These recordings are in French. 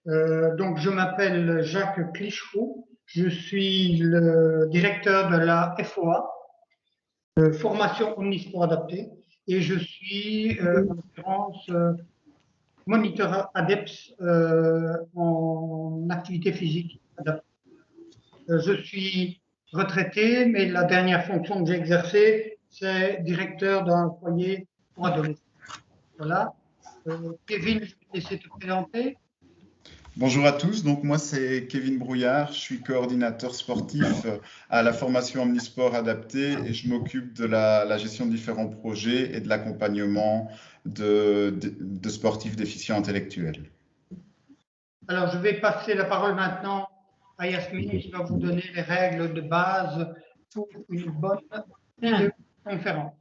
Donc, je m'appelle Jacques Clicheroux. Je suis le directeur de la FOA, formation omnisport adapté, et je suis en l'occurrence moniteur ADEPS en activité physique adaptée. Je suis retraité, mais la dernière fonction que j'ai exercée, c'est directeur d'un foyer pour adolescents. Voilà. Kevin, je vais te laisser te présenter. Bonjour à tous, donc moi c'est Kevin Brouillard, je suis coordinateur sportif à la formation Omnisport adapté et je m'occupe de la gestion de différents projets et de l'accompagnement de sportifs déficients intellectuels. Alors, je vais passer la parole maintenant à Yasmine qui va vous donner les règles de base pour une bonne conférence.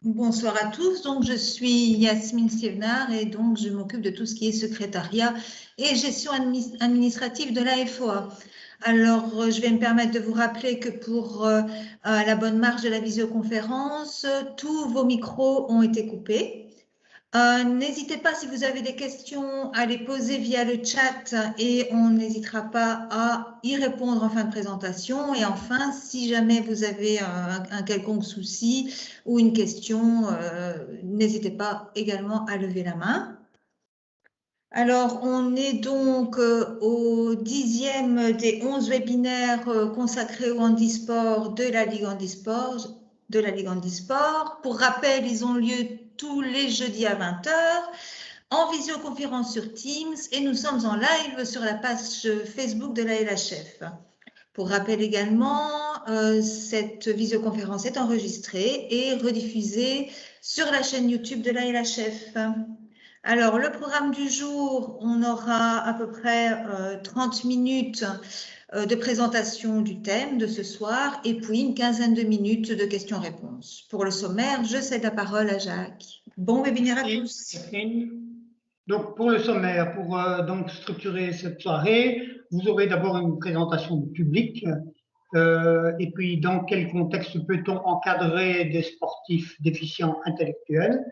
Bonsoir à tous, donc je suis Yasmine Sievenard et donc je m'occupe de tout ce qui est secrétariat et gestion administrative de la FOA. Alors, je vais me permettre de vous rappeler que pour la bonne marche de la visioconférence, tous vos micros ont été coupés. N'hésitez pas, si vous avez des questions, à les poser via le chat et on n'hésitera pas à y répondre en fin de présentation. Et enfin, si jamais vous avez un quelconque souci ou une question, n'hésitez pas également à lever la main. Alors, on est donc au 10e des 11 webinaires consacrés au handisport de la Ligue handisport. Pour rappel, ils ont lieu tous les jeudis à 20 h en visioconférence sur Teams et nous sommes en live sur la page Facebook de la LHF. Pour rappel également, cette visioconférence est enregistrée et rediffusée sur la chaîne YouTube de la LHF. Alors, le programme du jour, on aura à peu près 30 minutes de présentation du thème de ce soir et puis une quinzaine de minutes de questions-réponses. Pour le sommaire, je cède la parole à Jacques. Bon webinaire à tous. Donc, pour le sommaire, pour donc structurer cette soirée, vous aurez d'abord une présentation du public et puis dans quel contexte peut-on encadrer des sportifs déficients intellectuels,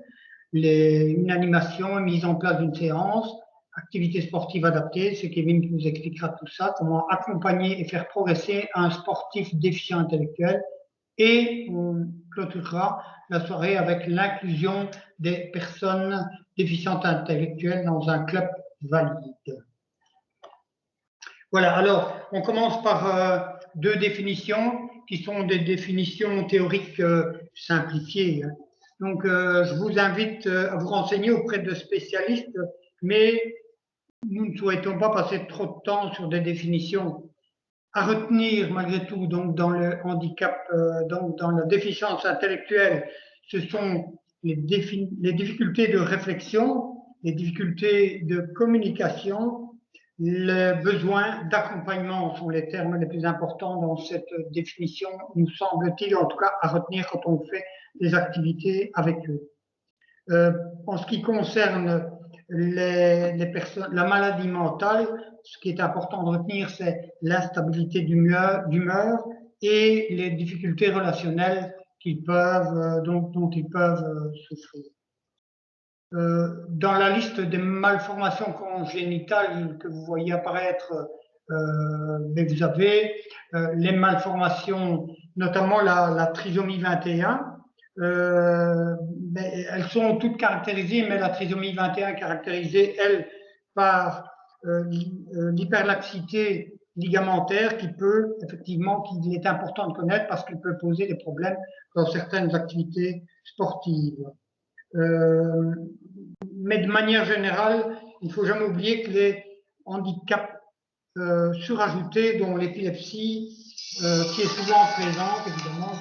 une animation, une mise en place d'une séance, activité sportive adaptée, c'est Kevin qui nous expliquera tout ça, comment accompagner et faire progresser un sportif déficient intellectuel. Et on clôturera la soirée avec l'inclusion des personnes déficientes intellectuelles dans un club valide. Voilà, alors on commence par deux définitions qui sont des définitions théoriques simplifiées. Donc, je vous invite à vous renseigner auprès de spécialistes, mais nous ne souhaitons pas passer trop de temps sur des définitions. À retenir malgré tout, donc dans le handicap, donc dans la déficience intellectuelle, ce sont les difficultés de réflexion, les difficultés de communication, les besoins d'accompagnement sont les termes les plus importants dans cette définition, nous semble-t-il, en tout cas à retenir quand on fait des activités avec eux. En ce qui concerne les personnes, la maladie mentale, ce qui est important de retenir, c'est l'instabilité d'humeur et les difficultés relationnelles dont ils peuvent souffrir. Dans la liste des malformations congénitales que vous voyez apparaître, mais vous avez les malformations, notamment la trisomie 21. Mais elles sont toutes caractérisées, mais la trisomie 21 est caractérisée, elle, par l'hyperlaxité ligamentaire qu'il est important de connaître parce qu'il peut poser des problèmes dans certaines activités sportives. Mais de manière générale, il ne faut jamais oublier que les handicaps surajoutés, dont l'épilepsie, qui est souvent présente, évidemment,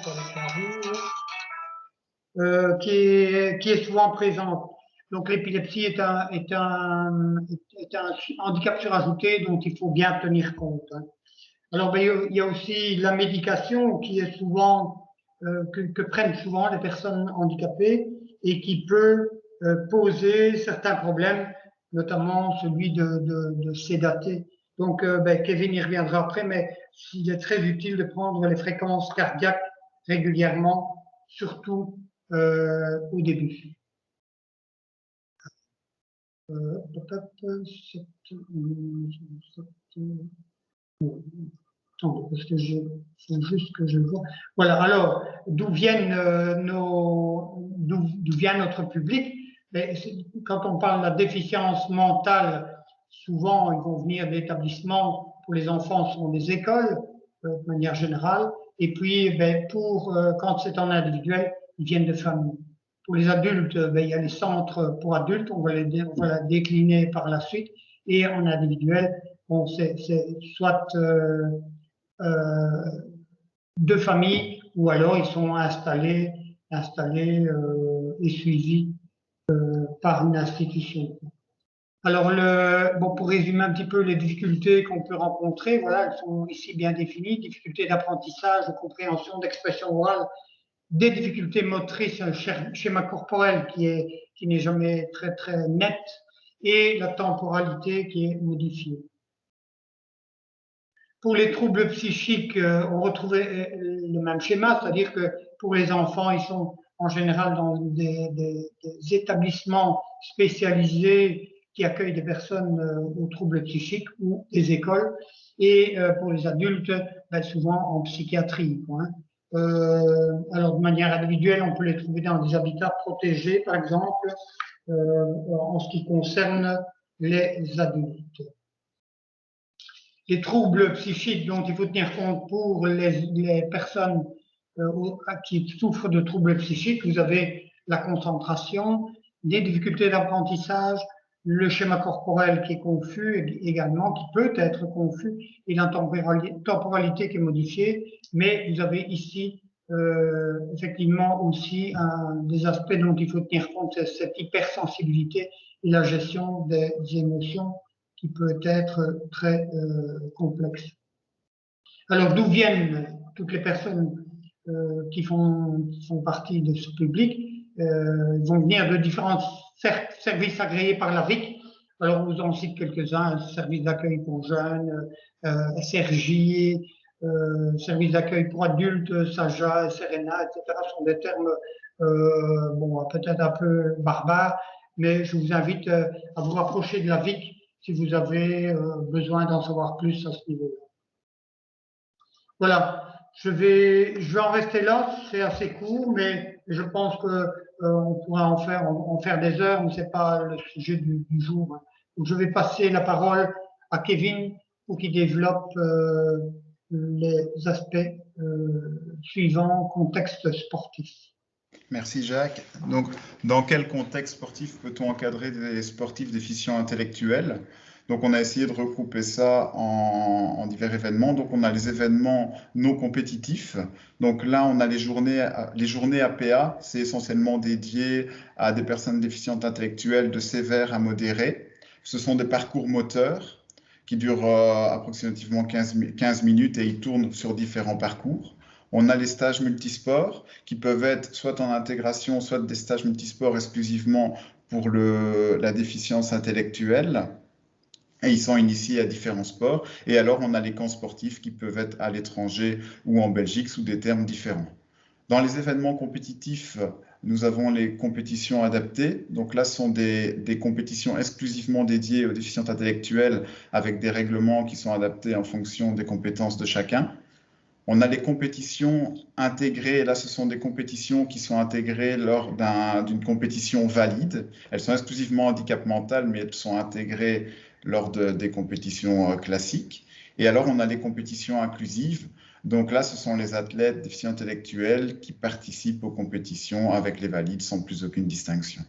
qui est souvent présente. Donc l'épilepsie est un handicap surajouté dont il faut bien tenir compte. Alors il y a aussi la médication qui est souvent que prennent souvent les personnes handicapées et qui peut poser certains problèmes, notamment celui de sédaté. Donc Kevin y reviendra après, mais il est très utile de prendre les fréquences cardiaques régulièrement, surtout au début. Attends, parce que c'est juste que je vois. Voilà, alors, d'où vient notre public? Quand on parle de la déficience mentale, souvent, ils vont venir d'établissements, pour les enfants, ce sont des écoles, de manière générale, et puis, quand c'est en individuel, ils viennent de familles. Pour les adultes, il y a les centres pour adultes, on va la décliner par la suite, et en individuel, bon, c'est soit de famille, ou alors ils sont installés et suivis par une institution. Alors, pour résumer un petit peu les difficultés qu'on peut rencontrer, voilà, elles sont ici bien définies: difficultés d'apprentissage, de compréhension, d'expression orale, des difficultés motrices, un schéma corporel qui n'est jamais très très net, et la temporalité qui est modifiée. Pour les troubles psychiques, on retrouvait le même schéma, c'est-à-dire que pour les enfants, ils sont en général dans des établissements spécialisés qui accueillent des personnes aux troubles psychiques, ou des écoles, et pour les adultes, souvent en psychiatrie, quoi, hein. Alors, de manière individuelle, on peut les trouver dans des habitats protégés, par exemple, en ce qui concerne les adultes. Les troubles psychiques dont il faut tenir compte pour les personnes qui souffrent de troubles psychiques: vous avez la concentration, des difficultés d'apprentissage, le schéma corporel qui est confus également, qui peut être confus, et la temporalité qui est modifiée. Mais vous avez ici effectivement aussi des aspects dont il faut tenir compte: c'est cette hypersensibilité et la gestion des émotions, qui peut être très complexe. Alors, d'où viennent toutes les personnes qui font partie de ce public? Ils vont venir de différents services agréés par la RIC. Alors, on vous en cite quelques-uns: service d'accueil pour jeunes, SRJ, service d'accueil pour adultes, SAJA, SRNA, etc. Ce sont des termes peut-être un peu barbares, mais je vous invite à vous rapprocher de la RIC si vous avez besoin d'en savoir plus à ce niveau-là. Voilà, je vais en rester là, c'est assez court, mais je pense qu'on pourra en faire des heures, mais ce n'est pas le sujet du jour. Donc, je vais passer la parole à Kevin pour qu'il développe les aspects suivants: contexte sportif. Merci Jacques. Donc, dans quel contexte sportif peut-on encadrer des sportifs déficients intellectuels? Donc, on a essayé de regrouper ça en divers événements. Donc, on a les événements non compétitifs. Donc là, on a les journées APA. C'est essentiellement dédié à des personnes déficientes intellectuelles de sévère à modéré. Ce sont des parcours moteurs qui durent approximativement 15 minutes, et ils tournent sur différents parcours. On a les stages multisports qui peuvent être soit en intégration, soit des stages multisports exclusivement pour la déficience intellectuelle. Et ils sont initiés à différents sports. Et alors, on a les camps sportifs qui peuvent être à l'étranger ou en Belgique sous des termes différents. Dans les événements compétitifs, nous avons les compétitions adaptées. Donc là, ce sont des compétitions exclusivement dédiées aux déficients intellectuels, avec des règlements qui sont adaptés en fonction des compétences de chacun. On a les compétitions intégrées, et là ce sont des compétitions qui sont intégrées lors d'une compétition valide. Elles sont exclusivement handicap mental, mais elles sont intégrées lors des compétitions classiques. Et alors on a les compétitions inclusives. Donc là, ce sont les athlètes déficients intellectuels qui participent aux compétitions avec les valides sans plus aucune distinction.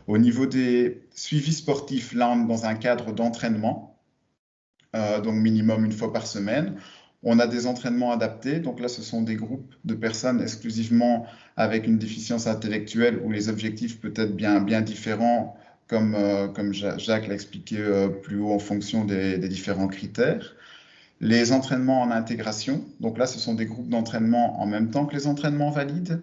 Au niveau des suivis sportifs, là on est dans un cadre d'entraînement, donc minimum une fois par semaine. On a des entraînements adaptés, donc là ce sont des groupes de personnes exclusivement avec une déficience intellectuelle où les objectifs peuvent être bien différents, comme Jacques l'a expliqué plus haut, en fonction des différents critères. Les entraînements en intégration, donc là ce sont des groupes d'entraînement en même temps que les entraînements valides.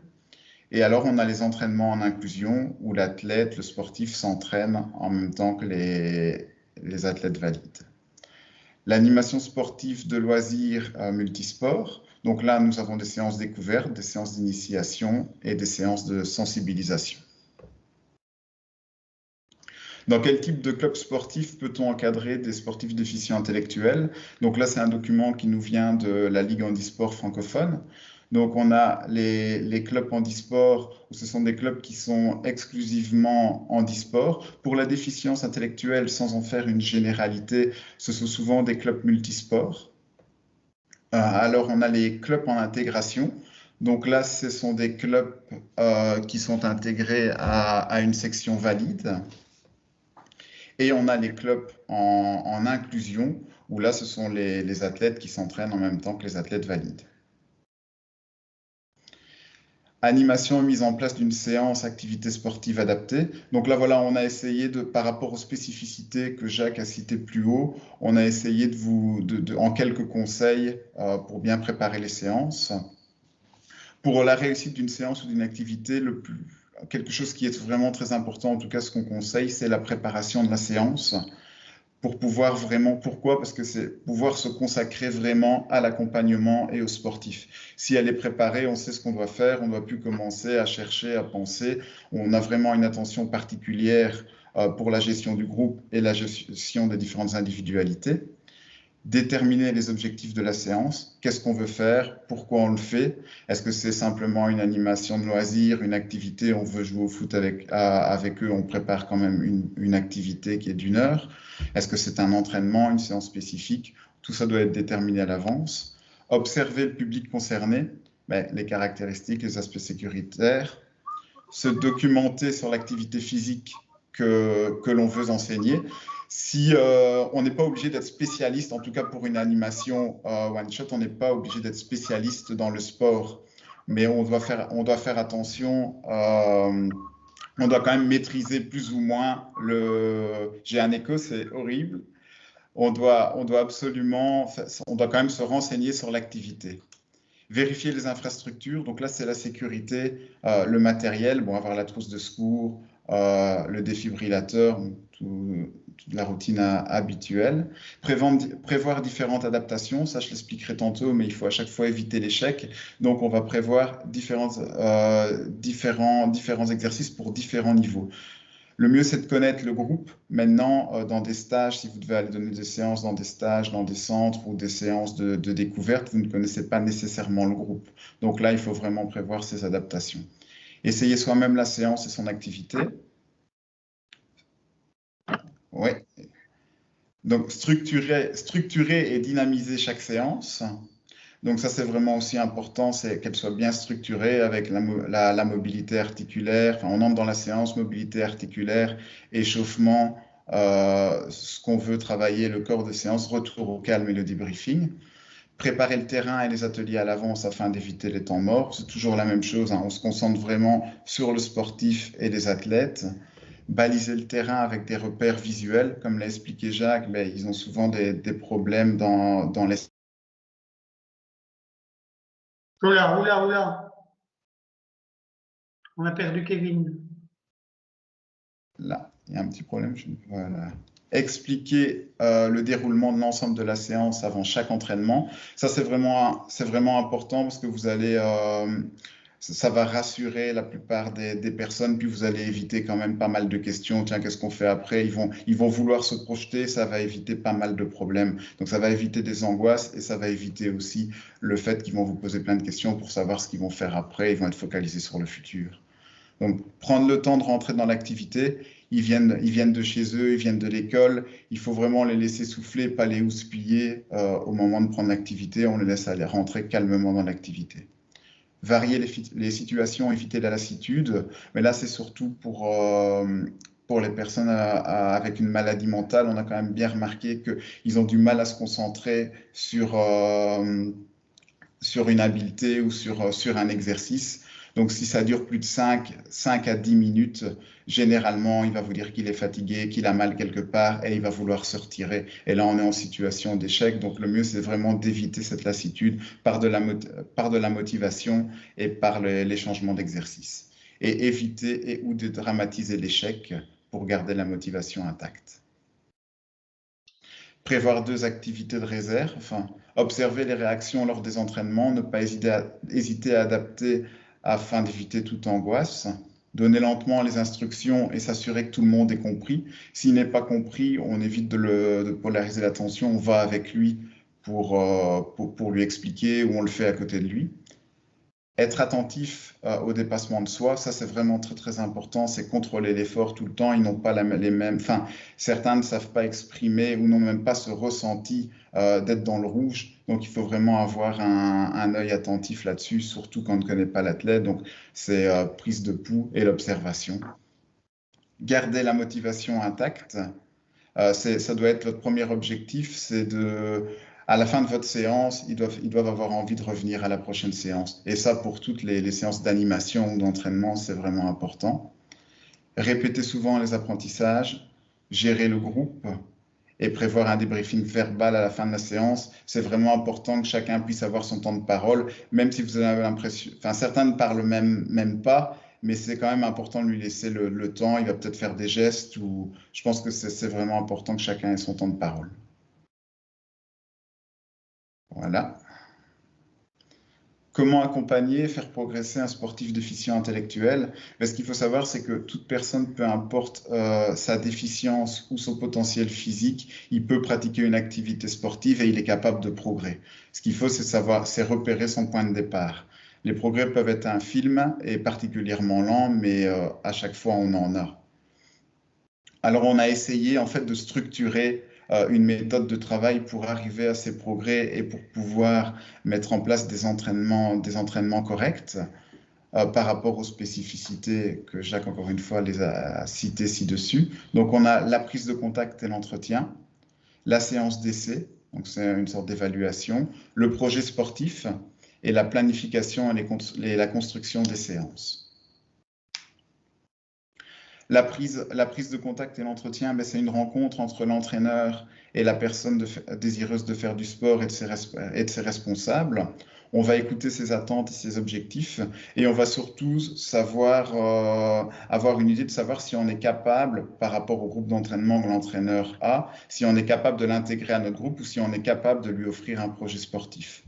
Et alors on a les entraînements en inclusion où l'athlète, le sportif s'entraîne en même temps que les athlètes valides. L'animation sportive de loisirs multisport. Donc là, nous avons des séances découvertes, des séances d'initiation et des séances de sensibilisation. Dans quel type de club sportif peut-on encadrer des sportifs déficients intellectuels? Donc là, c'est un document qui nous vient de la Ligue handisport francophone. Donc on a les clubs handisport, où ce sont des clubs qui sont exclusivement handisport. Pour la déficience intellectuelle, sans en faire une généralité, ce sont souvent des clubs multisports. Alors on a les clubs en intégration. Donc là, ce sont des clubs qui sont intégrés à une section valide. Et on a les clubs en inclusion, où là, ce sont les athlètes qui s'entraînent en même temps que les athlètes valides. Animation et mise en place d'une séance activité sportive adaptée. Donc là, voilà, on a essayé par rapport aux spécificités que Jacques a citées plus haut, on a essayé en quelques conseils pour bien préparer les séances. Pour la réussite d'une séance ou d'une activité, quelque chose qui est vraiment très important, en tout cas ce qu'on conseille, c'est la préparation de la séance. Pour pouvoir vraiment, pourquoi? Parce que c'est pouvoir se consacrer vraiment à l'accompagnement et aux sportifs. Si elle est préparée, on sait ce qu'on doit faire, on ne doit plus commencer à chercher, à penser. On a vraiment une attention particulière pour la gestion du groupe et la gestion des différentes individualités. Déterminer les objectifs de la séance, qu'est-ce qu'on veut faire, pourquoi on le fait, est-ce que c'est simplement une animation de loisir, une activité, on veut jouer au foot avec eux, on prépare quand même une activité qui est d'1 heure, est-ce que c'est un entraînement, une séance spécifique, tout ça doit être déterminé à l'avance. Observer le public concerné, les caractéristiques, les aspects sécuritaires, se documenter sur l'activité physique que l'on veut enseigner. Si on n'est pas obligé d'être spécialiste, en tout cas pour une animation one-shot, on n'est pas obligé d'être spécialiste dans le sport, mais on doit faire attention, on doit quand même maîtriser plus ou moins J'ai un écho, c'est horrible. On doit quand même se renseigner sur l'activité. Vérifier les infrastructures, donc là c'est la sécurité, le matériel, avoir la trousse de secours, le défibrillateur, toute la routine habituelle. Prévoir différentes adaptations, ça je l'expliquerai tantôt, mais il faut à chaque fois éviter l'échec. Donc on va prévoir différents exercices pour différents niveaux. Le mieux, c'est de connaître le groupe. Maintenant, dans des stages, si vous devez aller donner des séances dans des stages, dans des centres ou des séances de découverte, vous ne connaissez pas nécessairement le groupe. Donc là, il faut vraiment prévoir ces adaptations. Essayer soi-même la séance et son activité. Oui. Donc, structurer et dynamiser chaque séance. Donc ça, c'est vraiment aussi important, c'est qu'elle soit bien structurée avec la mobilité articulaire. Enfin, on entre dans la séance, mobilité articulaire, échauffement, ce qu'on veut travailler, le corps de séance, retour au calme et le débriefing. Préparer le terrain et les ateliers à l'avance afin d'éviter les temps morts. C'est toujours la même chose, on se concentre vraiment sur le sportif et les athlètes. Baliser le terrain avec des repères visuels, comme l'a expliqué Jacques, ils ont souvent des problèmes dans les... Oula. On a perdu Kevin. Là, il y a un petit problème. Voilà. Expliquer le déroulement de l'ensemble de la séance avant chaque entraînement. Ça, c'est vraiment important parce que vous allez... ça va rassurer la plupart des personnes, puis vous allez éviter quand même pas mal de questions. Tiens, qu'est-ce qu'on fait après? Ils vont vouloir se projeter, ça va éviter pas mal de problèmes. Donc, ça va éviter des angoisses et ça va éviter aussi le fait qu'ils vont vous poser plein de questions pour savoir ce qu'ils vont faire après. Ils vont être focalisés sur le futur. Donc, prendre le temps de rentrer dans l'activité. Ils viennent de chez eux, ils viennent de l'école. Il faut vraiment les laisser souffler, pas les houspiller au moment de prendre l'activité. On les laisse aller rentrer calmement dans l'activité. Varier les situations, éviter la lassitude. Mais là, c'est surtout pour les personnes avec une maladie mentale. On a quand même bien remarqué qu'ils ont du mal à se concentrer sur une habileté ou sur un exercice. Donc, si ça dure plus de 5 à 10 minutes, généralement, il va vous dire qu'il est fatigué, qu'il a mal quelque part et il va vouloir se retirer. Et là, on est en situation d'échec. Donc, le mieux, c'est vraiment d'éviter cette lassitude par de la motivation et par les changements d'exercice. Et éviter ou de dramatiser l'échec pour garder la motivation intacte. Prévoir 2 activités de réserve, observer les réactions lors des entraînements, ne pas hésiter à adapter afin d'éviter toute angoisse. donner lentement les instructions et s'assurer que tout le monde est compris. S'il n'est pas compris, on évite de polariser l'attention, on va avec lui pour lui expliquer ou on le fait à côté de lui. Être attentif au dépassement de soi, ça c'est vraiment très très important, c'est contrôler l'effort tout le temps, ils n'ont pas les mêmes, enfin certains ne savent pas exprimer ou n'ont même pas ce ressenti d'être dans le rouge, donc il faut vraiment avoir un œil attentif là-dessus, surtout quand on ne connaît pas l'athlète, donc c'est prise de pouls et l'observation. Garder la motivation intacte, ça doit être votre premier objectif, c'est à la fin de votre séance, ils doivent avoir envie de revenir à la prochaine séance. Et ça, pour toutes les séances d'animation ou d'entraînement, c'est vraiment important. Répéter souvent les apprentissages, gérer le groupe et prévoir un débriefing verbal à la fin de la séance. C'est vraiment important que chacun puisse avoir son temps de parole, même si vous avez l'impression... Enfin, certains ne parlent même pas, mais c'est quand même important de lui laisser le temps. Il va peut-être faire des gestes ou je pense que c'est vraiment important que chacun ait son temps de parole. Voilà. Comment accompagner et faire progresser un sportif déficient intellectuel? Ce qu'il faut savoir, c'est que toute personne, peu importe sa déficience ou son potentiel physique, il peut pratiquer une activité sportive et il est capable de progrès. Ce qu'il faut, c'est repérer son point de départ. Les progrès peuvent être infimes et particulièrement lents, mais à chaque fois, on en a. Alors, on a essayé en fait de structurer une méthode de travail pour arriver à ces progrès et pour pouvoir mettre en place des entraînements corrects par rapport aux spécificités que Jacques, encore une fois, les a citées ci-dessus. Donc, on a la prise de contact et l'entretien, la séance d'essai, donc c'est une sorte d'évaluation, le projet sportif et la planification et la construction des séances. La prise de contact et l'entretien, c'est une rencontre entre l'entraîneur et la personne désireuse de faire du sport et de ses responsables. On va écouter ses attentes et ses objectifs et on va surtout avoir une idée de savoir si on est capable, par rapport au groupe d'entraînement que l'entraîneur a, si on est capable de l'intégrer à notre groupe ou si on est capable de lui offrir un projet sportif.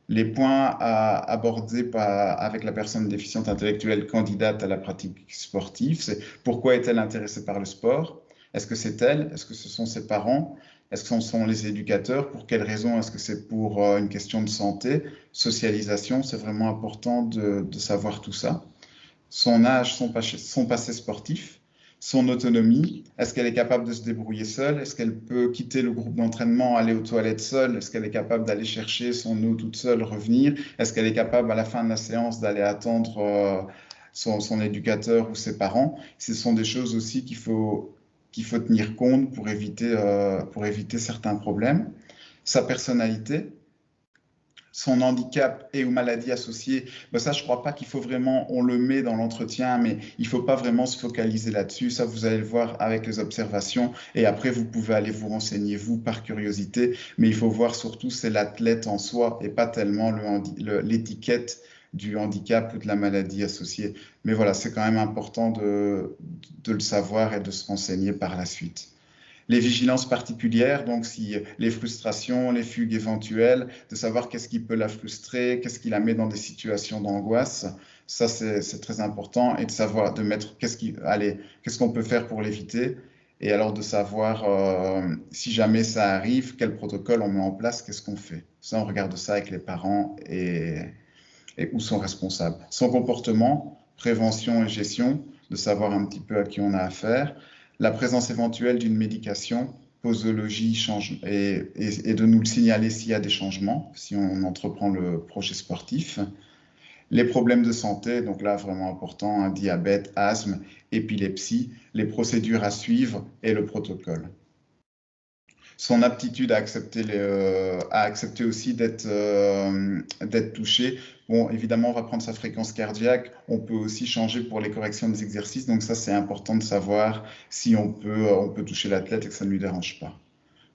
Les points à aborder avec la personne déficiente intellectuelle candidate à la pratique sportive, c'est pourquoi est-elle intéressée par le sport? Est-ce que c'est elle? Est-ce que ce sont ses parents? Est-ce que ce sont les éducateurs? Pour quelles raisons? Est-ce que c'est pour une question de santé? Socialisation, c'est vraiment important de savoir tout ça. Son âge, son passé sportif. Son autonomie, est-ce qu'elle est capable de se débrouiller seule? Est-ce qu'elle peut quitter le groupe d'entraînement, aller aux toilettes seule? Est-ce qu'elle est capable d'aller chercher son eau toute seule, revenir? Est-ce qu'elle est capable à la fin de la séance d'aller attendre son éducateur ou ses parents? Ce sont des choses aussi qu'il faut tenir compte pour éviter certains problèmes. Sa personnalité, son handicap et ou maladies associées, ça, je ne crois pas qu'il faut vraiment, on le met dans l'entretien, mais il ne faut pas vraiment se focaliser là-dessus. Ça, vous allez le voir avec les observations et après, vous pouvez aller vous renseigner, vous, par curiosité, mais il faut voir surtout, c'est l'athlète en soi et pas tellement l'étiquette du handicap ou de la maladie associée. Mais voilà, c'est quand même important de le savoir et de se renseigner par la suite. Les vigilances particulières, donc si les frustrations, les fugues éventuelles, de savoir qu'est-ce qui peut la frustrer, qu'est-ce qui la met dans des situations d'angoisse, ça c'est très important, et de savoir, de mettre qu'est-ce qu'on peut faire pour l'éviter, et alors de savoir si jamais ça arrive, quel protocole on met en place, qu'est-ce qu'on fait. Ça, on regarde ça avec les parents et où sont responsables. Son comportement, prévention et gestion, de savoir un petit peu à qui on a affaire. La présence éventuelle d'une médication, posologie et de nous le signaler s'il y a des changements, si on entreprend le projet sportif. Les problèmes de santé, donc là vraiment important, diabète, asthme, épilepsie, les procédures à suivre et le protocole. Son aptitude à accepter aussi d'être touché. Bon, évidemment, on va prendre sa fréquence cardiaque. On peut aussi changer pour les corrections des exercices. Donc ça, c'est important de savoir si on peut toucher l'athlète et que ça ne lui dérange pas.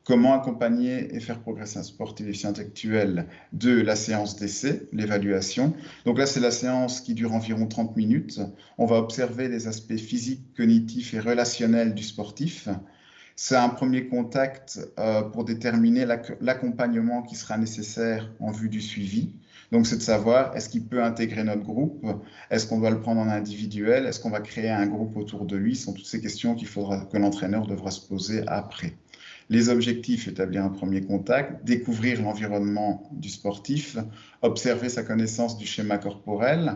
Comment accompagner et faire progresser un sportif déficient intellectuel? La séance d'essai, l'évaluation. Donc là, c'est la séance qui dure environ 30 minutes. On va observer les aspects physiques, cognitifs et relationnels du sportif. C'est un premier contact pour déterminer l'accompagnement qui sera nécessaire en vue du suivi. Donc, c'est de savoir, est-ce qu'il peut intégrer notre groupe? Est-ce qu'on doit le prendre en individuel? Est-ce qu'on va créer un groupe autour de lui? Ce sont toutes ces questions que l'entraîneur devra se poser après. Les objectifs, établir un premier contact, découvrir l'environnement du sportif, observer sa connaissance du schéma corporel,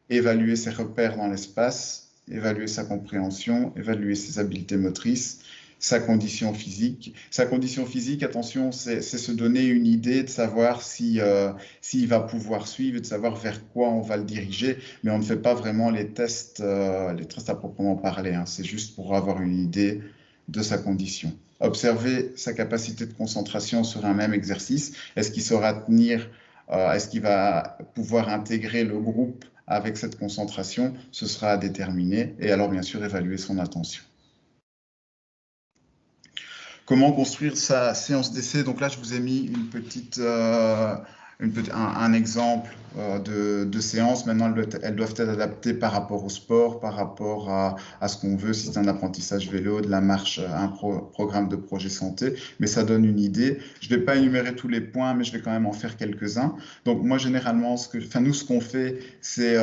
évaluer ses repères dans l'espace, évaluer sa compréhension, évaluer ses habiletés motrices, sa condition physique. Sa condition physique, attention, c'est se donner une idée de savoir s'il va pouvoir suivre et de savoir vers quoi on va le diriger, mais on ne fait pas vraiment les tests à proprement parler, hein. C'est juste pour avoir une idée de sa condition. Observer sa capacité de concentration sur un même exercice. Est-ce qu'il saura tenir, est-ce qu'il va pouvoir intégrer le groupe avec cette concentration? Ce sera à déterminer. Et alors, bien sûr, évaluer son attention. Comment construire sa séance d'essai? Donc là, je vous ai mis un exemple de séance. Maintenant, elles doivent être adaptées par rapport au sport, par rapport à ce qu'on veut, si c'est un apprentissage vélo, de la marche, un programme de projet santé. Mais ça donne une idée. Je ne vais pas énumérer tous les points, mais je vais quand même en faire quelques-uns. Donc moi, généralement, nous, ce qu'on fait, c'est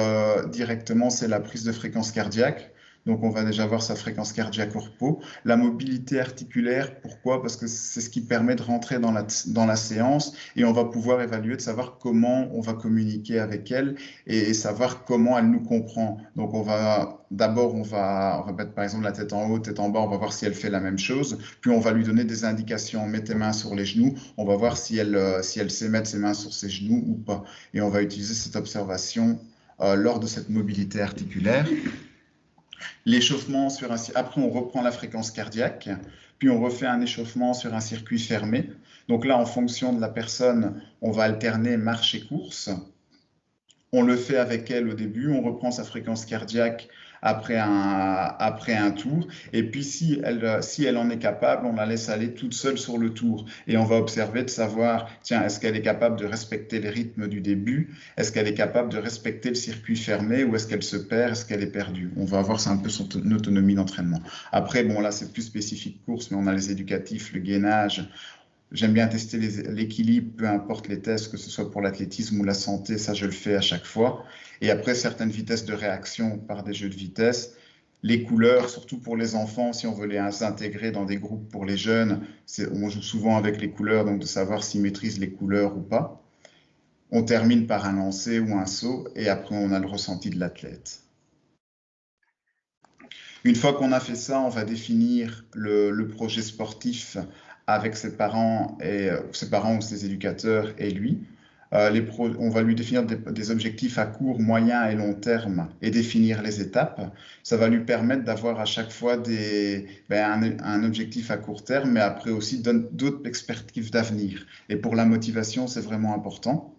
directement, c'est la prise de fréquence cardiaque. Donc, on va déjà voir sa fréquence cardiaque au repos. La mobilité articulaire, pourquoi? Parce que c'est ce qui permet de rentrer dans la séance et on va pouvoir évaluer, de savoir comment on va communiquer avec elle et savoir comment elle nous comprend. Donc, d'abord, on va mettre par exemple la tête en haut, tête en bas, on va voir si elle fait la même chose. Puis, on va lui donner des indications. Mets tes mains sur les genoux. On va voir si elle sait mettre ses mains sur ses genoux ou pas. Et on va utiliser cette observation lors de cette mobilité articulaire. L'échauffement après on reprend la fréquence cardiaque, puis on refait un échauffement sur un circuit fermé. Donc là, en fonction de la personne, on va alterner marche et course. On le fait avec elle au début, on reprend sa fréquence cardiaque après un tour. Et puis, si elle en est capable, on la laisse aller toute seule sur le tour. Et on va observer de savoir, tiens, est-ce qu'elle est capable de respecter les rythmes du début? Est-ce qu'elle est capable de respecter le circuit fermé ou est-ce qu'elle se perd? Est-ce qu'elle est perdue? On va voir, c'est un peu son autonomie d'entraînement. Après, bon, là, c'est plus spécifique course, mais on a les éducatifs, le gainage. J'aime bien tester l'équilibre, peu importe les tests, que ce soit pour l'athlétisme ou la santé, ça je le fais à chaque fois. Et après, certaines vitesses de réaction par des jeux de vitesse. Les couleurs, surtout pour les enfants, si on veut les intégrer dans des groupes pour les jeunes, on joue souvent avec les couleurs, donc de savoir s'ils maîtrisent les couleurs ou pas. On termine par un lancer ou un saut, et après on a le ressenti de l'athlète. Une fois qu'on a fait ça, on va définir le projet sportif avec ses parents ou ses éducateurs et lui. On va lui définir des objectifs à court, moyen et long terme et définir les étapes. Ça va lui permettre d'avoir à chaque fois un objectif à court terme, mais après aussi d'autres perspectives d'avenir. Et pour la motivation, c'est vraiment important.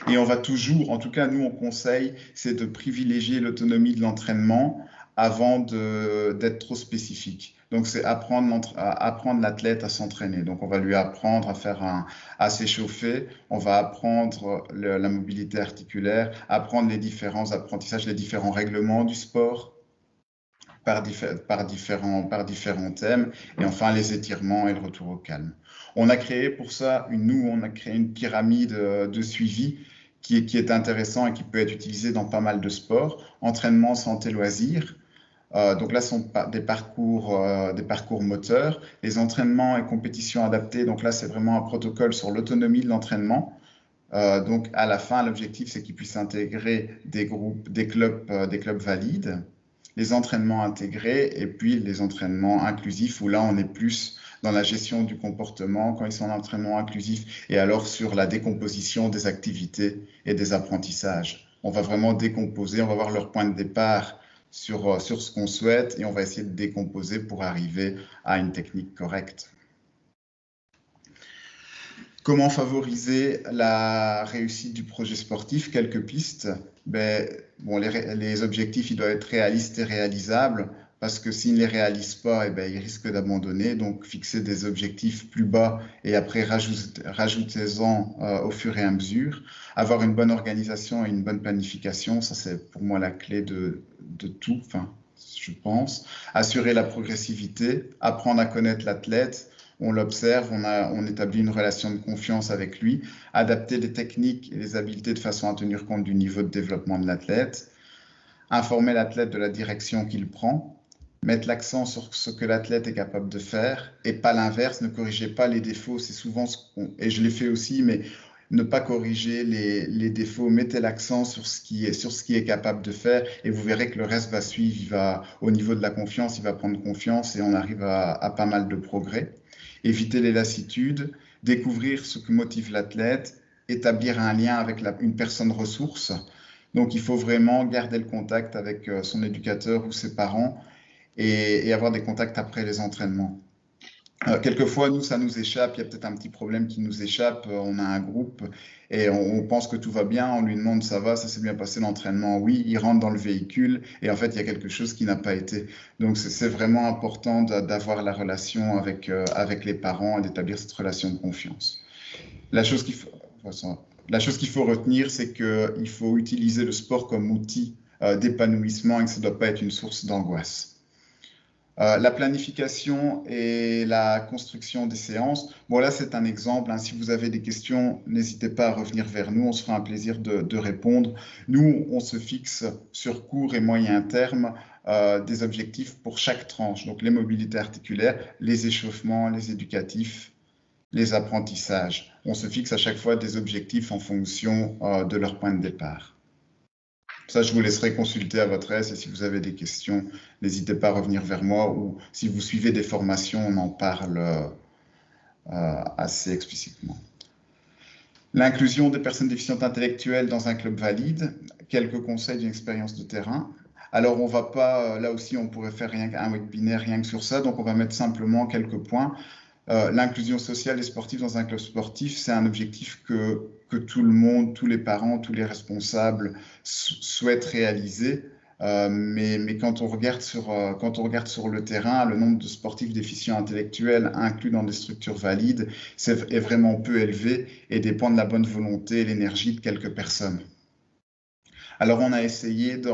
Et on va toujours, en tout cas nous on conseille, c'est de privilégier l'autonomie de l'entraînement avant d'être trop spécifique. Donc, c'est apprendre l'athlète à s'entraîner. Donc, on va lui apprendre à s'échauffer, on va apprendre la mobilité articulaire, apprendre les différents apprentissages, les différents règlements du sport par différents thèmes, et enfin les étirements et le retour au calme. On a créé pour ça, on a créé une pyramide de suivi qui est intéressant et qui peut être utilisé dans pas mal de sports. Entraînement, santé, loisirs. Donc là, ce sont des parcours moteurs. Les entraînements et compétitions adaptées, donc là, c'est vraiment un protocole sur l'autonomie de l'entraînement. Donc à la fin, l'objectif, c'est qu'ils puissent intégrer des clubs valides, les entraînements intégrés et puis les entraînements inclusifs où là, on est plus dans la gestion du comportement quand ils sont en entraînement inclusif et alors sur la décomposition des activités et des apprentissages. On va vraiment décomposer, on va voir leur point de départ sur ce qu'on souhaite et on va essayer de décomposer pour arriver à une technique correcte. Comment favoriser la réussite du projet sportif? Quelques pistes. Les objectifs, ils doivent être réalistes et réalisables parce que s'ils ne les réalisent pas, ils risquent d'abandonner. Donc, fixer des objectifs plus bas et après rajoutez-en au fur et à mesure. Avoir une bonne organisation et une bonne planification, ça c'est pour moi la clé de tout, je pense. Assurer la progressivité, apprendre à connaître l'athlète. On l'observe, on établit une relation de confiance avec lui, adapter les techniques et les habiletés de façon à tenir compte du niveau de développement de l'athlète, informer l'athlète de la direction qu'il prend, mettre l'accent sur ce que l'athlète est capable de faire et pas l'inverse, ne corrigez pas les défauts, c'est souvent et je l'ai fait aussi, mais ne pas corriger les défauts, mettez l'accent sur ce qui est capable de faire et vous verrez que le reste va suivre, au niveau de la confiance, il va prendre confiance et on arrive à pas mal de progrès. Éviter les lassitudes, découvrir ce que motive l'athlète, établir un lien avec une personne ressource. Donc il faut vraiment garder le contact avec son éducateur ou ses parents et avoir des contacts après les entraînements. Quelquefois, nous, ça nous échappe, il y a peut-être un petit problème qui nous échappe, on a un groupe et on pense que tout va bien, on lui demande ça va, ça s'est bien passé l'entraînement, oui, il rentre dans le véhicule et en fait, il y a quelque chose qui n'a pas été. Donc, c'est vraiment important d'avoir la relation avec les parents et d'établir cette relation de confiance. La chose qu'il faut retenir, c'est qu'il faut utiliser le sport comme outil d'épanouissement et que ça ne doit pas être une source d'angoisse. La planification et la construction des séances. Bon, là, c'est un exemple. Hein. Si vous avez des questions, n'hésitez pas à revenir vers nous. On se fera un plaisir de répondre. Nous, on se fixe sur court et moyen terme des objectifs pour chaque tranche. Donc, les mobilités articulaires, les échauffements, les éducatifs, les apprentissages. On se fixe à chaque fois des objectifs en fonction de leur point de départ. Ça, je vous laisserai consulter à votre aise et si vous avez des questions, n'hésitez pas à revenir vers moi ou si vous suivez des formations, on en parle assez explicitement. L'inclusion des personnes déficientes intellectuelles dans un club valide, quelques conseils d'une expérience de terrain. Alors, on va pas, là aussi, on pourrait faire un webinaire rien que sur ça, donc on va mettre simplement quelques points. L'inclusion sociale et sportive dans un club sportif, c'est un objectif que tout le monde, tous les parents, tous les responsables souhaitent réaliser. Mais quand on regarde sur le terrain, le nombre de sportifs déficients intellectuels inclus dans des structures valides est vraiment peu élevé et dépend de la bonne volonté et l'énergie de quelques personnes. Alors, on a essayé de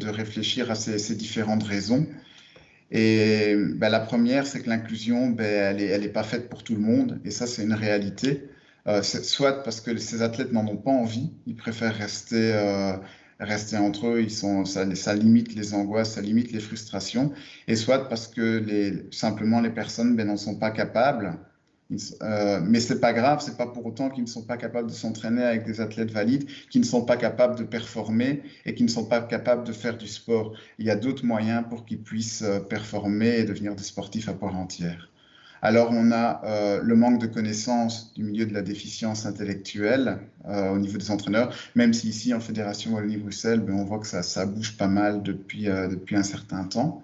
réfléchir à ces différentes raisons. Et la première, c'est que l'inclusion, elle est pas faite pour tout le monde, et ça, c'est une réalité. Soit parce que ces athlètes n'en ont pas envie, ils préfèrent rester entre eux, ça limite les angoisses, ça limite les frustrations, et soit parce que simplement les personnes n'en sont pas capables. Mais c'est pas grave, c'est pas pour autant qu'ils ne sont pas capables de s'entraîner avec des athlètes valides, qui ne sont pas capables de performer et qui ne sont pas capables de faire du sport. Il y a d'autres moyens pour qu'ils puissent performer et devenir des sportifs à part entière. Alors on a le manque de connaissances du milieu de la déficience intellectuelle au niveau des entraîneurs, même si ici en Fédération Wallonie-Bruxelles, on voit que ça bouge pas mal depuis un certain temps.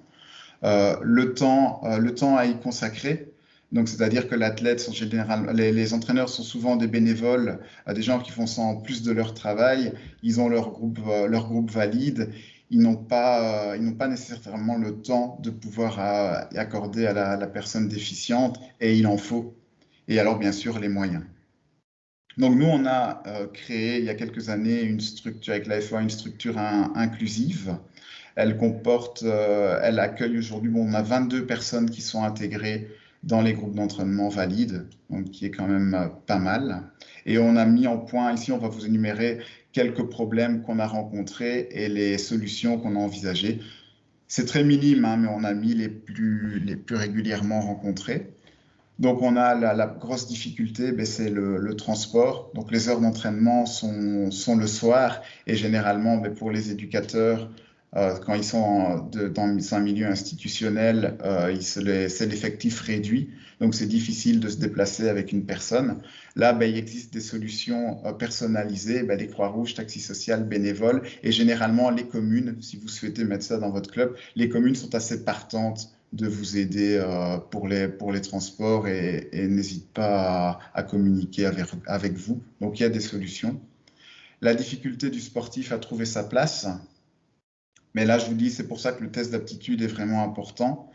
Le temps à y consacrer. Donc, c'est-à-dire que l'athlète, en général, les entraîneurs sont souvent des bénévoles, des gens qui font ça en plus de leur travail. Ils ont leur groupe valide. Ils n'ont pas nécessairement le temps de pouvoir accorder à la personne déficiente, et il en faut. Et alors, bien sûr, les moyens. Donc, nous, on a créé il y a quelques années une structure avec la FOA, une structure inclusive. Elle accueille aujourd'hui, on a 22 personnes qui sont intégrées dans les groupes d'entraînement valides, donc qui est quand même pas mal. Et on a mis en point, ici on va vous énumérer quelques problèmes qu'on a rencontrés et les solutions qu'on a envisagées. C'est très minime, hein, mais on a mis les plus régulièrement rencontrés. Donc on a la grosse difficulté, c'est le transport. Donc les heures d'entraînement sont le soir et généralement pour les éducateurs, quand ils sont dans un milieu institutionnel, c'est l'effectif réduit, donc c'est difficile de se déplacer avec une personne. Là, il existe des solutions personnalisées, les Croix-Rouges, Taxi Social, bénévoles, et généralement les communes, si vous souhaitez mettre ça dans votre club, les communes sont assez partantes de vous aider pour les transports et n'hésitent pas à communiquer avec vous. Donc il y a des solutions. La difficulté du sportif à trouver sa place. Mais là, je vous dis, c'est pour ça que le test d'aptitude est vraiment important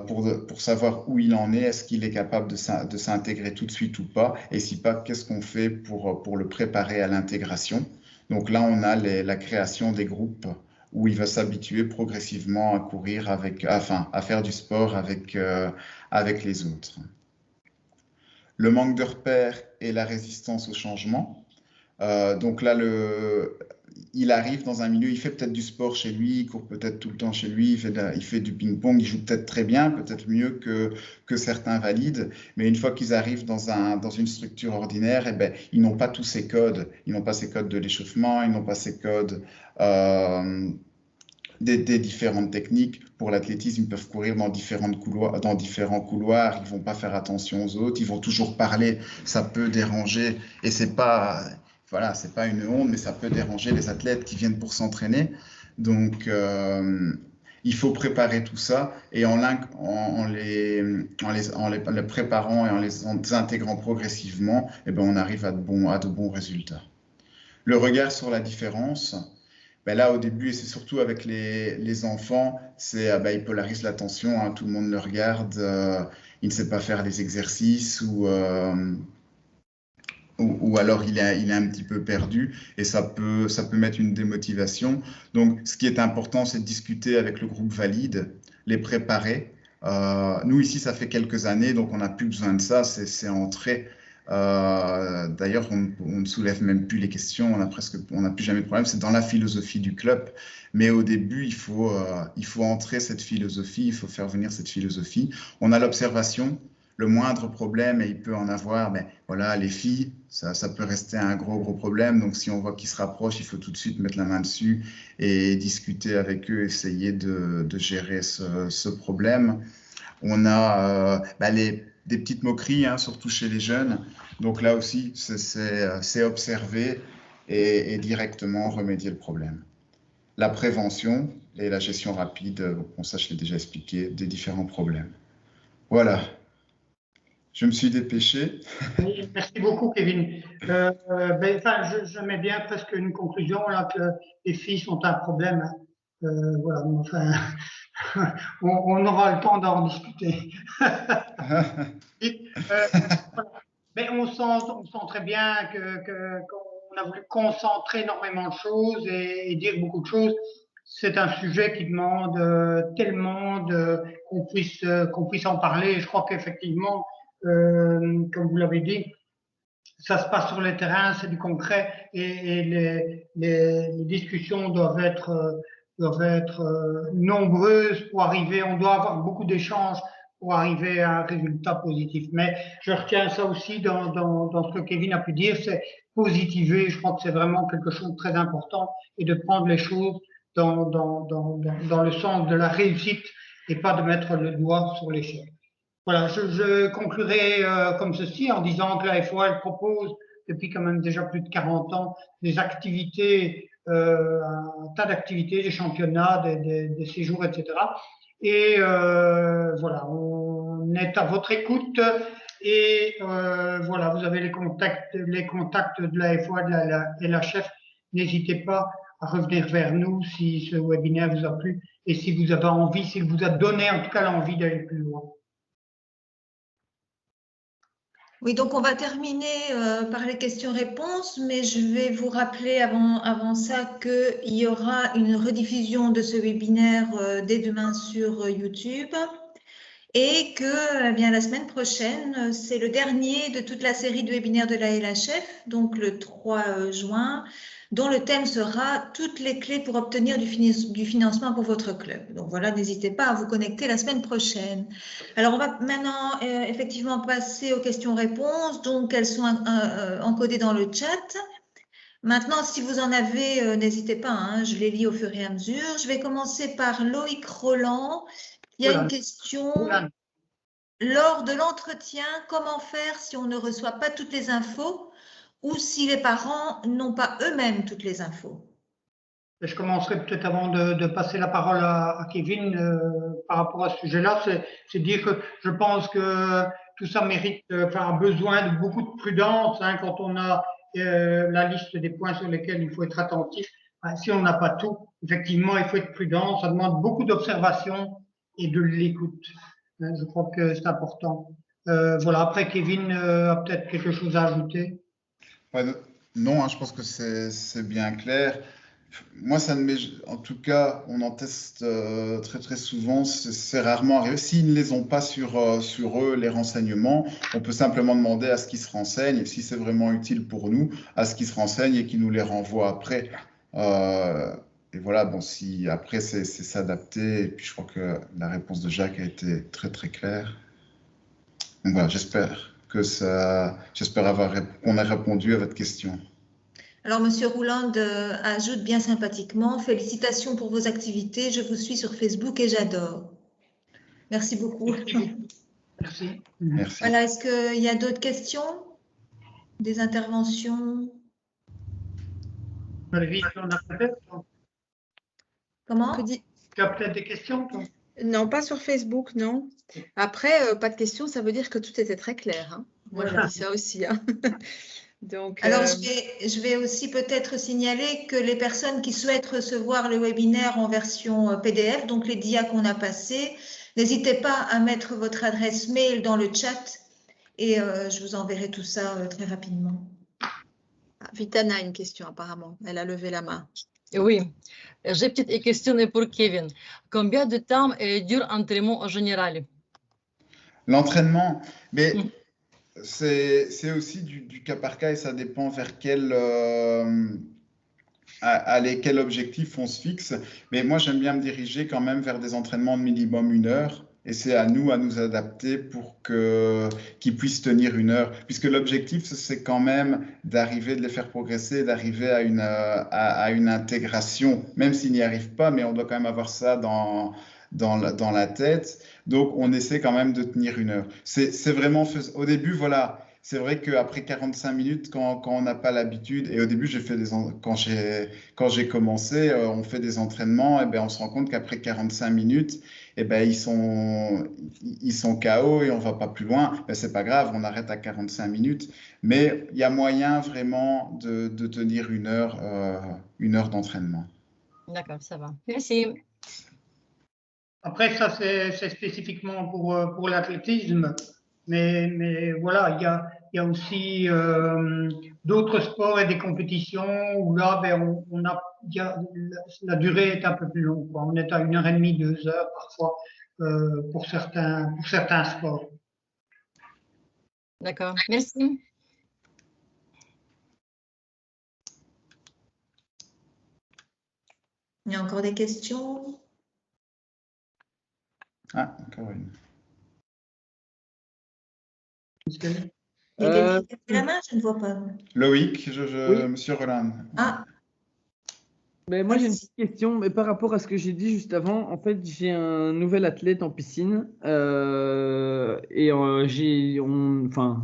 pour savoir où il en est, est-ce qu'il est capable de s'intégrer tout de suite ou pas, et si pas, qu'est-ce qu'on fait pour le préparer à l'intégration. Donc là, on a la création des groupes où il va s'habituer progressivement à courir à faire du sport avec les autres. Le manque de repères et la résistance au changement. Donc là, il arrive dans un milieu, il fait peut-être du sport chez lui, il court peut-être tout le temps chez lui, il fait du ping-pong, il joue peut-être très bien, peut-être mieux que certains valides, mais une fois qu'ils arrivent dans une structure ordinaire, eh ben, ils n'ont pas tous ces codes. Ils n'ont pas ces codes de l'échauffement, ils n'ont pas ces codes des différentes techniques. Pour l'athlétisme, ils peuvent courir dans différents couloirs, ils ne vont pas faire attention aux autres, ils vont toujours parler, ça peut déranger, et c'est pas une honte, mais ça peut déranger les athlètes qui viennent pour s'entraîner. Donc, il faut préparer tout ça, et en les préparant et en les intégrant progressivement, eh ben, on arrive à de bons résultats. Le regard sur la différence, ben là, au début, et c'est surtout avec les enfants, il polarise l'attention, hein, tout le monde le regarde, il ne sait pas faire les exercices ou alors il est un petit peu perdu, et ça peut mettre une démotivation. Donc, ce qui est important, c'est de discuter avec le groupe valide, les préparer. Nous, ici, ça fait quelques années, donc on n'a plus besoin de ça, c'est entré. D'ailleurs, on ne soulève même plus les questions, on n'a plus jamais de problème, c'est dans la philosophie du club. Mais au début, il faut entrer cette philosophie, il faut faire venir cette philosophie. On a l'observation, le moindre problème, et il peut en avoir, mais voilà, les filles, ça peut rester un gros problème. Donc, si on voit qu'ils se rapprochent, il faut tout de suite mettre la main dessus et discuter avec eux, essayer de gérer ce problème. On a des petites moqueries, hein, surtout chez les jeunes. Donc là aussi, c'est observer et directement remédier le problème. La prévention et la gestion rapide, bon, ça je l'ai déjà expliqué, des différents problèmes. Voilà. Je me suis dépêché. Oui, merci beaucoup, Kevin. Je mets bien presque une conclusion là, que les filles sont un problème. Voilà, enfin, on aura le temps d'en discuter. Mais on sent très bien qu'on a voulu concentrer énormément de choses et dire beaucoup de choses. C'est un sujet qui demande tellement qu'on puisse en parler. Je crois qu'effectivement, comme vous l'avez dit, ça se passe sur le terrain, c'est du concret, et les discussions doivent être nombreuses pour arriver. On doit avoir beaucoup d'échanges pour arriver à un résultat positif. Mais je retiens ça aussi dans ce que Kevin a pu dire, c'est positiver. Je crois que c'est vraiment quelque chose de très important, et de prendre les choses dans le sens de la réussite et pas de mettre le doigt sur l'échec. Voilà, je conclurai comme ceci en disant que la FOA elle propose depuis quand même déjà plus de 40 ans des activités, un tas d'activités, des championnats, des séjours, etc. Et voilà, on est à votre écoute, et voilà, vous avez les contacts de la FOA, de la LHF. N'hésitez pas à revenir vers nous si ce webinaire vous a plu et si vous avez envie, s'il vous a donné en tout cas l'envie d'aller plus loin. Oui, donc on va terminer par les questions-réponses, mais je vais vous rappeler avant ça qu'il y aura une rediffusion de ce webinaire dès demain sur YouTube, et que bien, la semaine prochaine, c'est le dernier de toute la série de webinaires de la LHF, donc le 3 juin, dont le thème sera « Toutes les clés pour obtenir du financement pour votre club ». Donc voilà, n'hésitez pas à vous connecter la semaine prochaine. Alors, on va maintenant effectivement passer aux questions-réponses. Donc, elles sont encodées dans le chat. Maintenant, si vous en avez, n'hésitez pas, hein, je les lis au fur et à mesure. Je vais commencer par Loïc Roland. Il y a une question. Lors de l'entretien, comment faire si on ne reçoit pas toutes les infos ou si les parents n'ont pas eux-mêmes toutes les infos? Je commencerai peut-être avant de passer la parole à Kevin par rapport à ce sujet-là. C'est dire que je pense que tout ça mérite, a besoin de beaucoup de prudence, hein, quand on a la liste des points sur lesquels il faut être attentif. Si on n'a pas tout, effectivement, il faut être prudent. Ça demande beaucoup d'observation et de l'écoute. Je crois que c'est important. Voilà. Après, Kevin a peut-être quelque chose à ajouter. Non, hein, je pense que c'est bien clair. Moi, en tout cas, on en teste très très souvent, c'est rarement arrivé. S'ils ne les ont pas sur eux, les renseignements, on peut simplement demander à ce qu'ils se renseignent, et si c'est vraiment utile pour nous, à ce qu'ils se renseignent et qu'ils nous les renvoient après. Euh, et voilà, bon, si après c'est s'adapter, et puis je crois que la réponse de Jacques a été très très claire. Donc voilà, j'espère qu'on a répondu à votre question. Alors, Monsieur Rouland ajoute bien sympathiquement, félicitations pour vos activités, je vous suis sur Facebook et j'adore. Merci beaucoup. Merci. Merci. Voilà, est-ce qu'il y a d'autres questions? Des interventions? Valérie, tu en as peut-être? Comment? Tu as peut-être des questions, toi? Non, pas sur Facebook, non. Après, pas de questions, ça veut dire que tout était très clair. Hein. Moi, je dis ça aussi. Hein. Donc, alors, je vais aussi peut-être signaler que les personnes qui souhaitent recevoir le webinaire en version PDF, donc les dias qu'on a passés, n'hésitez pas à mettre votre adresse mail dans le chat et je vous enverrai tout ça très rapidement. Vitana a une question apparemment. Elle a levé la main. Oui, j'ai une petite question pour Kevin. Combien de temps dure l'entraînement en général? L'entraînement, mais c'est aussi du cas par cas et ça dépend vers quel objectif on se fixe. Mais moi, j'aime bien me diriger quand même vers des entraînements de minimum 1 heure. Et c'est à nous adapter pour qu'ils puissent tenir 1 heure. Puisque l'objectif, c'est quand même d'arriver, de les faire progresser, d'arriver à une intégration, même s'ils n'y arrivent pas, mais on doit quand même avoir ça dans la tête. Donc, on essaie quand même de tenir 1 heure. C'est vraiment, au début, voilà, c'est vrai qu'après 45 minutes, quand on n'a pas l'habitude, et au début, quand j'ai commencé, on fait des entraînements, et ben, on se rend compte qu'après 45 minutes, et ben, ils sont KO et on ne va pas plus loin. Ben, ce n'est pas grave, on arrête à 45 minutes. Mais il y a moyen vraiment de tenir 1 heure d'entraînement. D'accord, ça va. Merci. Après, ça, c'est spécifiquement pour l'athlétisme. Mais voilà, il y a aussi d'autres sports et des compétitions où là, ben, la durée est un peu plus longue, quoi. On est à 1h30, 2 heures parfois pour certains sports. D'accord, merci. Il y a encore des questions? Ah, encore une. Il y a quelqu'un qui a fait la main? Je ne vois pas. Loïc, Oui. Monsieur Roland. Ah, Mais moi, j'ai une petite question, mais par rapport à ce que j'ai dit juste avant, en fait, j'ai un nouvel athlète en piscine et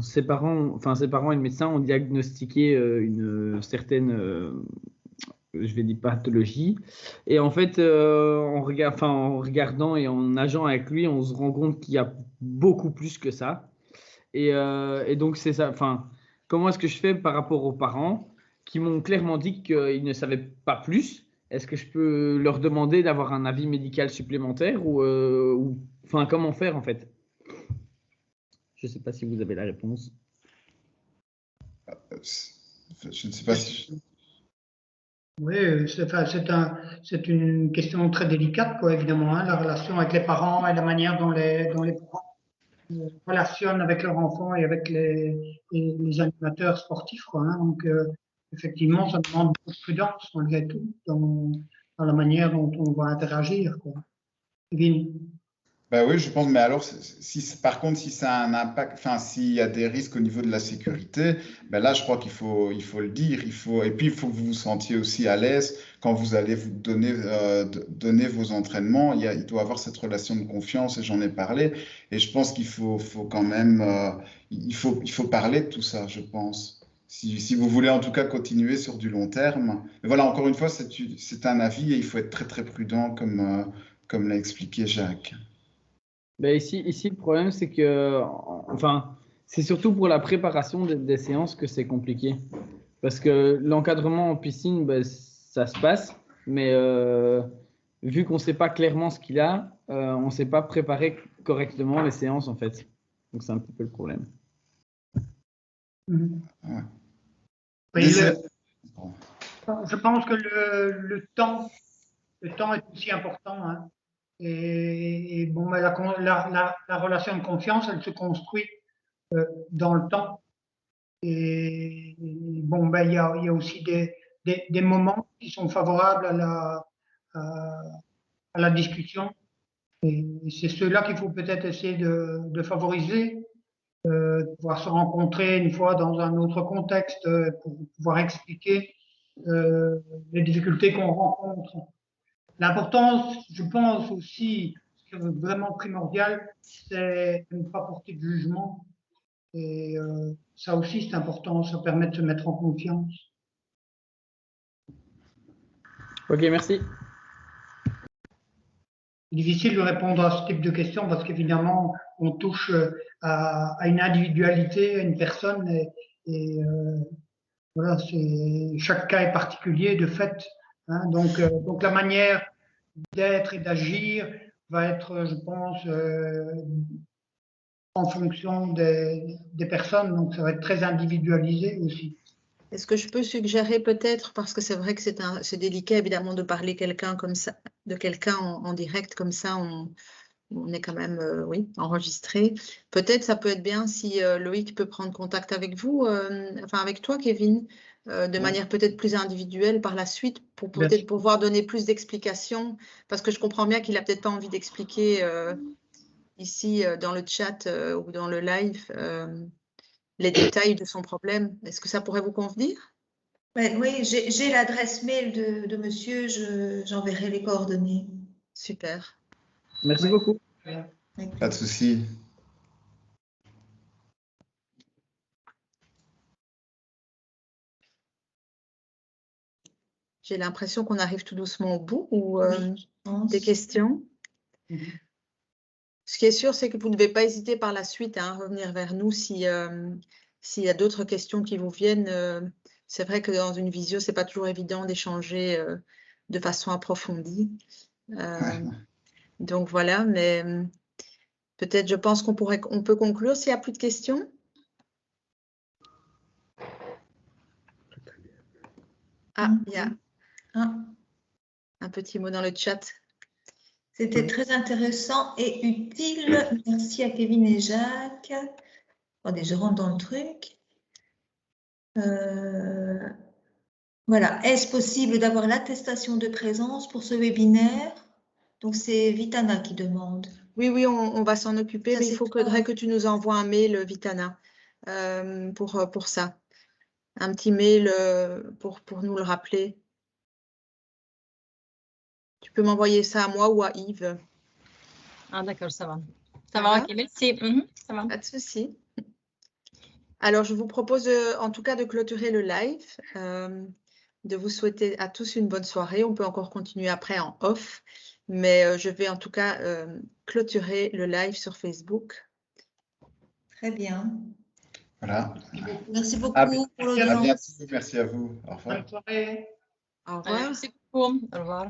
ses parents et le médecin ont diagnostiqué une certaine, je vais dire, pathologie. Et en fait, en regardant et en nageant avec lui, on se rend compte qu'il y a beaucoup plus que ça. Et donc, c'est ça. Enfin, comment est-ce que je fais par rapport aux parents qui m'ont clairement dit qu'ils ne savaient pas plus? Est-ce que je peux leur demander d'avoir un avis médical supplémentaire ou comment faire en fait? Je ne sais pas si vous avez la réponse. Je ne sais pas si... Oui, c'est une question très délicate, quoi, évidemment, hein, la relation avec les parents et la manière dont les parents relationnent avec leurs enfants et avec les animateurs sportifs, quoi, hein. Donc, effectivement, ça demande beaucoup de prudence, malgré tout, dans la manière dont on va interagir, quoi. Kevin. Ben oui, je pense, mais alors, par contre, si ça a un impact, enfin, s'il y a des risques au niveau de la sécurité, ben là, je crois qu'il faut le dire. Et puis, il faut que vous vous sentiez aussi à l'aise quand vous allez vous donner vos entraînements. Il doit y avoir cette relation de confiance, et j'en ai parlé. Et je pense qu'il faut quand même, il faut parler de tout ça, je pense. Si vous voulez en tout cas continuer sur du long terme. Mais voilà, encore une fois, c'est un avis et il faut être très, très prudent, comme l'a expliqué Jacques. Ben ici, le problème, c'est que, c'est surtout pour la préparation des séances que c'est compliqué. Parce que l'encadrement en piscine, ben, ça se passe, mais vu qu'on ne sait pas clairement ce qu'il a, on ne sait pas préparer correctement les séances, en fait. Donc, c'est un petit peu le problème. Ouais. Je pense que le temps est aussi important. Hein. Et bon, mais la relation de confiance, elle se construit dans le temps. Et bon, ben, il y a aussi des moments qui sont favorables à la discussion. Et c'est ceux-là qu'il faut peut-être essayer de favoriser, pouvoir se rencontrer une fois dans un autre contexte, pour pouvoir expliquer les difficultés qu'on rencontre. L'importance, je pense aussi, ce qui est vraiment primordial, c'est de ne pas porter de jugement. Et ça aussi, c'est important, ça permet de se mettre en confiance. Ok, merci. C'est difficile de répondre à ce type de questions parce qu'évidemment, on touche à une individualité, à une personne, et voilà, chaque cas est particulier de fait. Hein, donc la manière d'être et d'agir va être, je pense, en fonction des personnes, donc ça va être très individualisé aussi. Est-ce que je peux suggérer peut-être, parce que c'est vrai que c'est délicat évidemment de parler de quelqu'un en direct comme ça, on est quand même oui, enregistré. Peut-être ça peut être bien si Loïc peut prendre contact avec vous, enfin avec toi Kevin, de manière peut-être plus individuelle par la suite, pour peut-être pouvoir donner plus d'explications, parce que je comprends bien qu'il n'a peut-être pas envie d'expliquer ici dans le chat ou dans le live les détails de son problème. Est-ce que ça pourrait vous convenir? Oui, j'ai l'adresse mail de monsieur, j'enverrai les coordonnées. Super. Merci beaucoup. Pas de souci. J'ai l'impression qu'on arrive tout doucement au bout, ou Oui, je pense. des questions. Ce qui est sûr, c'est que vous ne devez pas hésiter par la suite à revenir vers nous s'il y a d'autres questions qui vous viennent. C'est vrai que dans une visio, ce n'est pas toujours évident d'échanger de façon approfondie. Donc voilà, mais peut-être je pense qu'on peut conclure s'il n'y a plus de questions. Ah, il y a un petit mot dans le chat. C'était très intéressant et utile. Merci à Kevin et Jacques. Attendez, je rentre dans le truc. Voilà. Est-ce possible d'avoir l'attestation de présence pour ce webinaire? Donc, c'est Vitana qui demande. Oui, on va s'en occuper, Ça, mais il faudrait que tu nous envoies un mail, Vitana, pour ça. Un petit mail pour nous le rappeler. Tu peux m'envoyer ça à moi ou à Yves. Ah, d'accord, ça va. Ça va, ok, merci. Ça va. Pas de souci. Alors, je vous propose en tout cas de clôturer le live, de vous souhaiter à tous une bonne soirée. On peut encore continuer après en off, mais je vais en tout cas clôturer le live sur Facebook. Très bien. Voilà. Merci beaucoup pour À l'audience. bientôt. Merci à vous. Au revoir. Bonne soirée. Au revoir. Merci beaucoup. Au revoir.